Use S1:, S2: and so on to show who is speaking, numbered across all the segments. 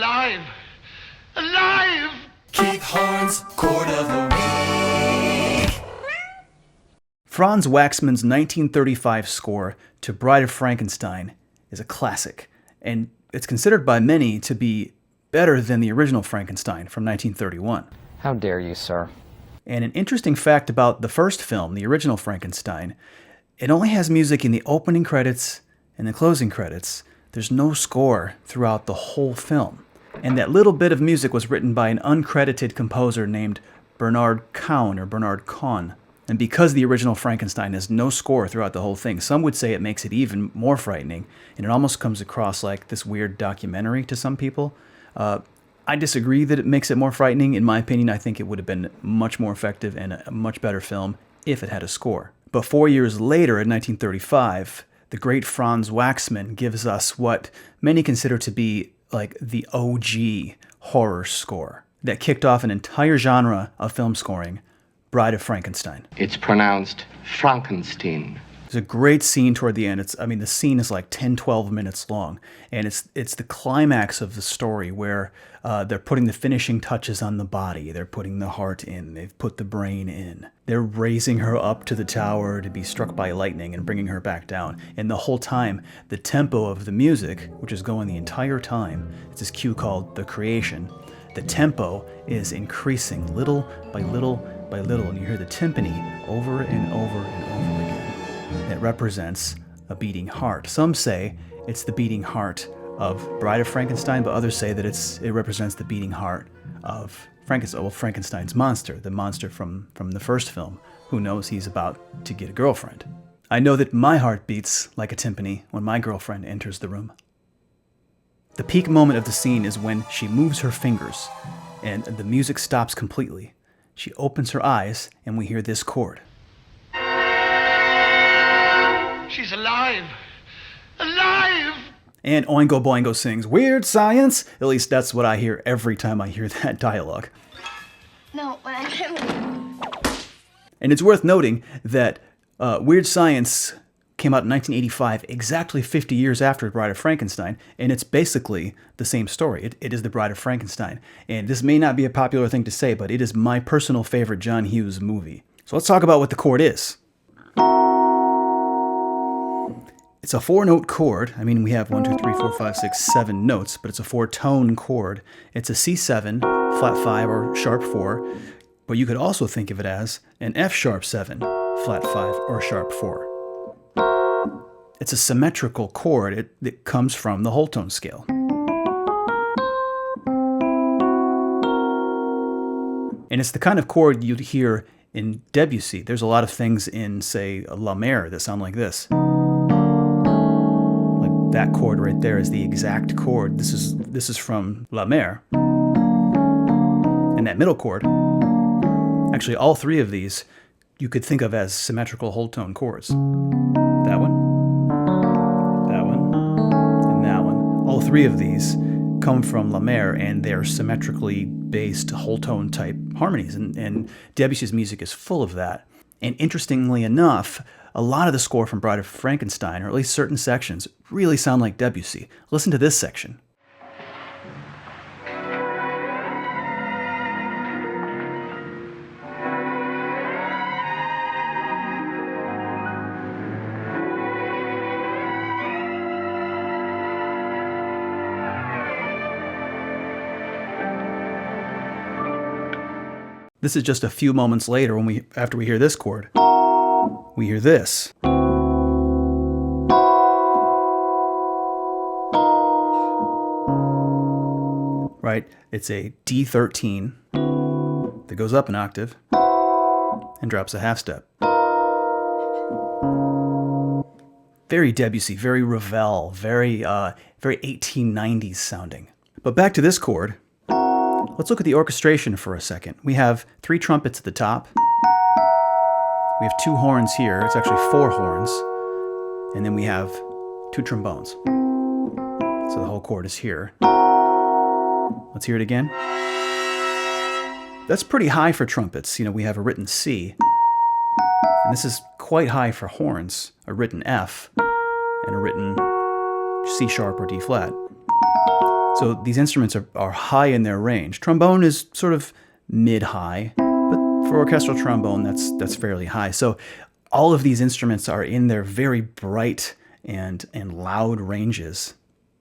S1: alive! Alive!
S2: Keith Horn's Chord of the Week.
S3: Franz Waxman's 1935 score to Bride of Frankenstein is a classic, and it's considered by many to be better than the original Frankenstein from 1931.
S4: How dare you, sir?
S3: And an interesting fact about the first film, the original Frankenstein, it only has music in the opening credits and the closing credits. There's no score throughout the whole film. And that little bit of music was written by an uncredited composer named Bernard Kahn. And because the original Frankenstein has no score throughout the whole thing, some would say it makes it even more frightening, and it almost comes across like this weird documentary to some people. I disagree that it makes it more frightening. In my opinion, I think it would have been much more effective and a much better film if it had a score. But 4 years later, in 1935, the great Franz Waxman gives us what many consider to be like the OG horror score that kicked off an entire genre of film scoring, Bride of Frankenstein.
S1: It's pronounced Frankenstein.
S3: There's a great scene toward the end. The scene is like 10, 12 minutes long, and it's the climax of the story where they're putting the finishing touches on the body. They're putting the heart in. They've put the brain in. They're raising her up to the tower to be struck by lightning and bringing her back down. And the whole time, the tempo of the music, which is going the entire time, it's this cue called the creation. The tempo is increasing little by little by little, and you hear the timpani over and over and over again. It represents a beating heart. Some say it's the beating heart of Bride of Frankenstein, but others say that it represents the beating heart of Frankenstein's monster, the monster from the first film, who knows he's about to get a girlfriend. I know that my heart beats like a timpani when my girlfriend enters the room. The peak moment of the scene is when she moves her fingers and the music stops completely. She opens her eyes and we hear this chord.
S1: She's alive! Alive!
S3: And Oingo Boingo sings, "Weird Science!" At least that's what I hear every time I hear that dialogue.
S5: No,
S3: And it's worth noting that Weird Science came out in 1985, exactly 50 years after Bride of Frankenstein, and it's basically the same story. It is the Bride of Frankenstein. And this may not be a popular thing to say, but it is my personal favorite John Hughes movie. So let's talk about what the chord is. It's a 4-note chord. We have 1, 2, 3, 4, 5, 6, 7 notes, but it's a 4-tone chord. It's a C7, flat 5, or sharp 4, but you could also think of it as an F sharp 7, flat 5, or sharp 4. It's a symmetrical chord. It comes from the whole tone scale. And it's the kind of chord you'd hear in Debussy. There's a lot of things in, say, La Mer that sound like this. That chord right there is the exact chord. This is from La Mer. And that middle chord, actually all three of these, you could think of as symmetrical whole tone chords. That one, and that one. All three of these come from La Mer, and they're symmetrically based whole tone type harmonies. And Debussy's music is full of that. And interestingly enough, a lot of the score from Bride of Frankenstein, or at least certain sections, really sound like Debussy. Listen to this section. This is just a few moments later after we hear this chord. We hear this. Right? It's a D13 that goes up an octave and drops a half step. Very Debussy, very Ravel, very 1890s sounding. But back to this chord. Let's look at the orchestration for a second. We have 3 trumpets at the top. We have 2 horns here. It's actually 4 horns. And then we have 2 trombones. So the whole chord is here. Let's hear it again. That's pretty high for trumpets. We have a written C. And this is quite high for horns, a written F and a written C sharp or D flat. So these instruments are high in their range. Trombone is sort of mid-high, but for orchestral trombone, that's fairly high. So all of these instruments are in their very bright and loud ranges.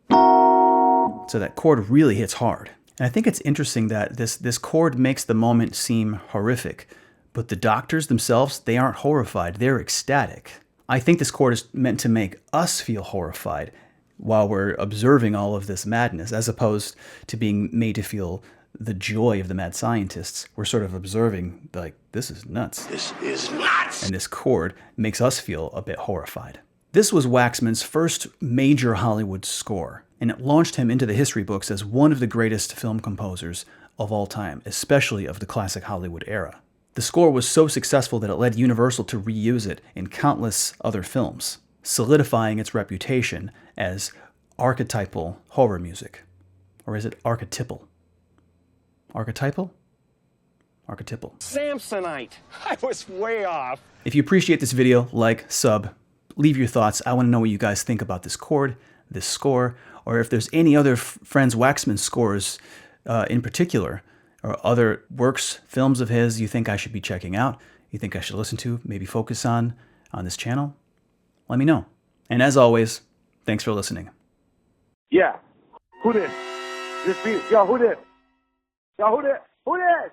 S3: So that chord really hits hard. And I think it's interesting that this chord makes the moment seem horrific, but the doctors themselves, they aren't horrified, they're ecstatic. I think this chord is meant to make us feel horrified while we're observing all of this madness, as opposed to being made to feel the joy of the mad scientists. We're sort of observing, like, this is nuts.
S1: This is nuts!
S3: And this chord makes us feel a bit horrified. This was Waxman's first major Hollywood score, and it launched him into the history books as one of the greatest film composers of all time, especially of the classic Hollywood era. The score was so successful that it led Universal to reuse it in countless other films, solidifying its reputation as archetypal horror music. Or is it archetypal? Archetypal? Archetypal.
S4: Samsonite. I was way off.
S3: If you appreciate this video, like, sub, leave your thoughts. I want to know what you guys think about this chord, this score, or if there's any other Franz Waxman scores in particular, or other works, films of his you think I should be checking out, you think I should listen to, maybe focus on this channel. Let me know. And as always, thanks for listening.
S5: Yeah. Who this? This beat. Yo, who this? Yo, who this? Who this?